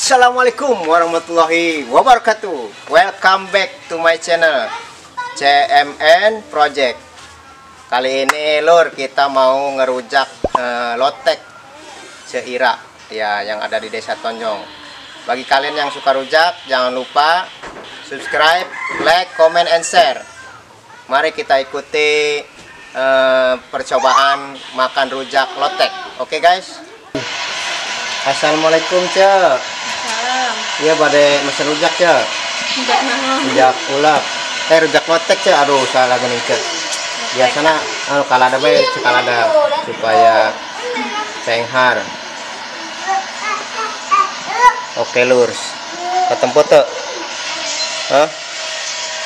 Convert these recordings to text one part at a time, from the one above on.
Assalamualaikum warahmatullahi wabarakatuh. Welcome back to my channel CMN Project. Kali ini lur kita mau ngerujak lotek seira ya yang ada di Desa Tonjong. Bagi kalian yang suka rujak jangan lupa subscribe, like, comment, and share. Mari kita ikuti percobaan makan rujak lotek. Oke guys. Assalamualaikum Cek. Salam. Iya pada mesin rujak Cek. Rujak ulak. Rujak lotek Cek. Aduh salah gini Cek. Biasanya kalau ada baik sekali ada supaya cenghar. Oke lur. Ketemput tuh. Hah?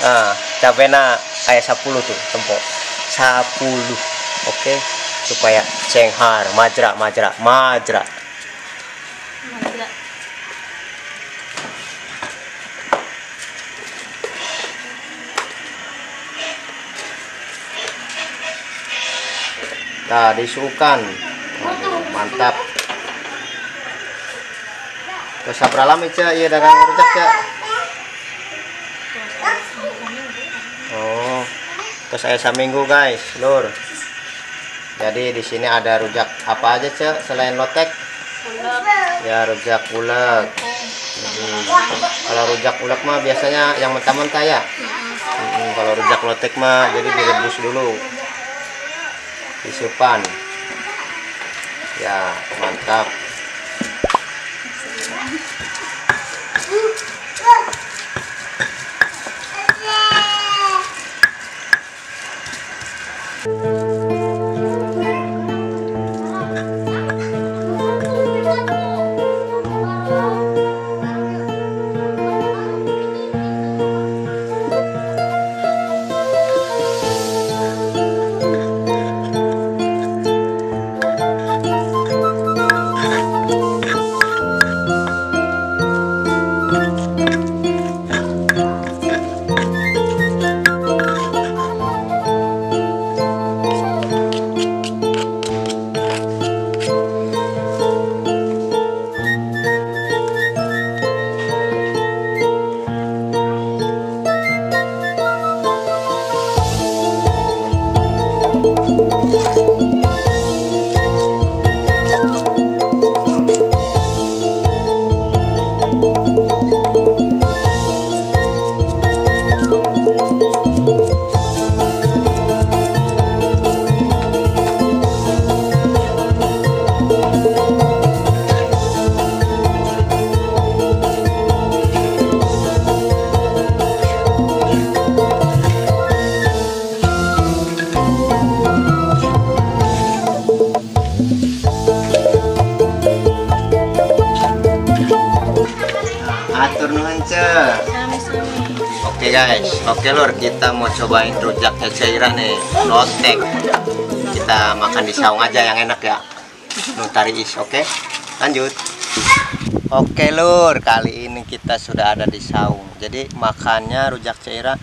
Nah, cabena kayak 10 tuh tempok. 10. Oke. Supaya cenghar, majra. Nah, disukan. Waduh, mantap. Terus berapa lama Cak iya dagang rujak Cak? Oh. Terus saya seminggu guys, lur. Jadi di sini ada rujak apa aja Cak selain lotek? Ulek. Ya rujak ulek. Kalau rujak ulek mah biasanya yang mentah-mentah ya. Kalau rujak lotek mah jadi direbus dulu. Disupan. Ya, mantap. Atur nuhun Cek. Oke guys, oke lur kita mau cobain rujaknya Caira nih, lotek. Kita makan di saung aja yang enak ya. Nutari is, oke? Lanjut. Oke lur, kali ini kita sudah ada di saung. Jadi makannya rujak Caira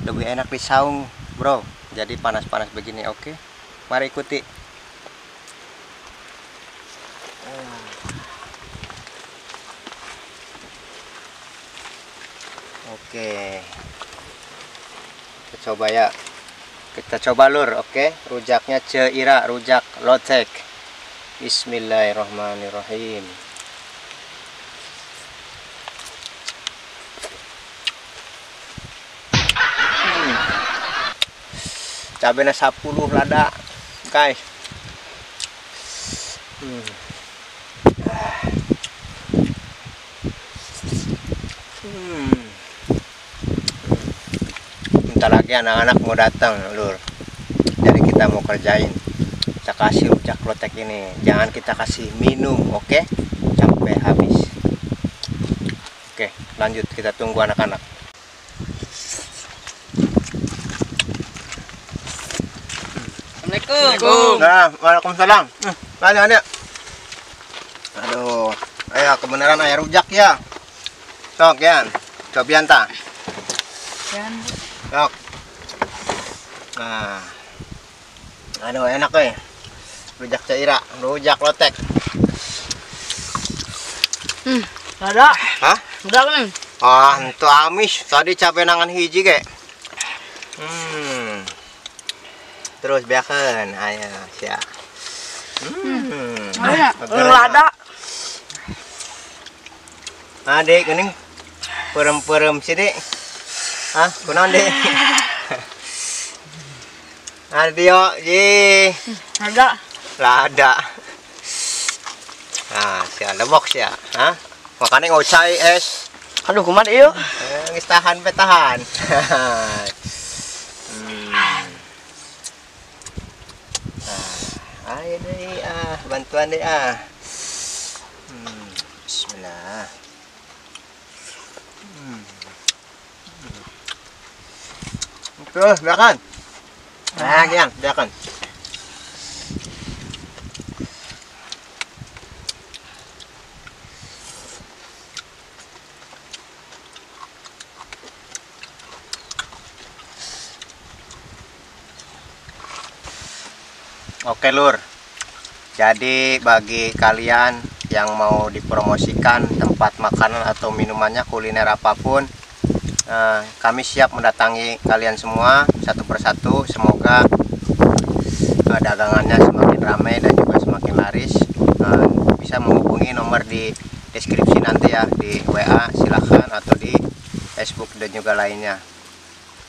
lebih enak di saung, bro. Jadi panas-panas begini, oke? Mari ikuti. Oke, kita coba ya. Kita coba lur, oke? Rujaknya Caira, rujak lotek. Bismillahirrahmanirrahim. Cabenya 10 lada, guys. Bentar lagi anak-anak mau datang lur, jadi kita mau kerjain. Kita kasih rujak lotek ini, jangan kita kasih minum, oke? Sampai habis. Oke, lanjut kita tunggu anak-anak. Assalamualaikum. Nah, waalaikumsalam. Mana? Aduh, ayo kebenaran ayah rujak ya. Sok Yan, cobianta. Sok. Nah, aduh enak rujak Caira, rujak lotek. Ada. Hah? Udah kan? Ah, itu amis. Tadi capek nangan hiji ge. Terus biarkan. Ayo, sia. Ada. Adik, geuning perem-perem sih, Dik. Hah, kunaon, Dik? Adio, ji. Ada. Lah ada. Nah, sia lebok sia. Hah? Makanya ngocai es. Aduh, kumat iyo. Geus tahan pe tahan. Ayo deh, bantuan deh Bismillah. Terus, biarkan. Nah, Gian, biarkan. Oke lur, jadi bagi kalian yang mau dipromosikan tempat makanan atau minumannya, kuliner apapun, kami siap mendatangi kalian semua satu persatu. Semoga dagangannya semakin ramai dan juga semakin laris. Bisa menghubungi nomor di deskripsi nanti ya, di WA silahkan, atau di Facebook dan juga lainnya.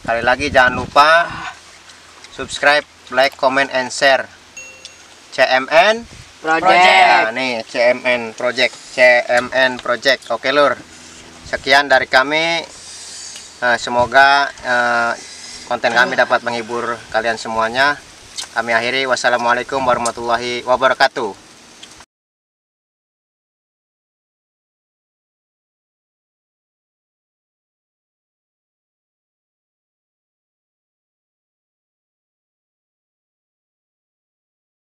Sekali lagi jangan lupa subscribe, like, comment, and share. CMN Project. Nah, nih CMN Project. Oke lur, sekian dari kami. Semoga konten kami dapat menghibur kalian semuanya. Kami akhiri, wassalamualaikum warahmatullahi wabarakatuh.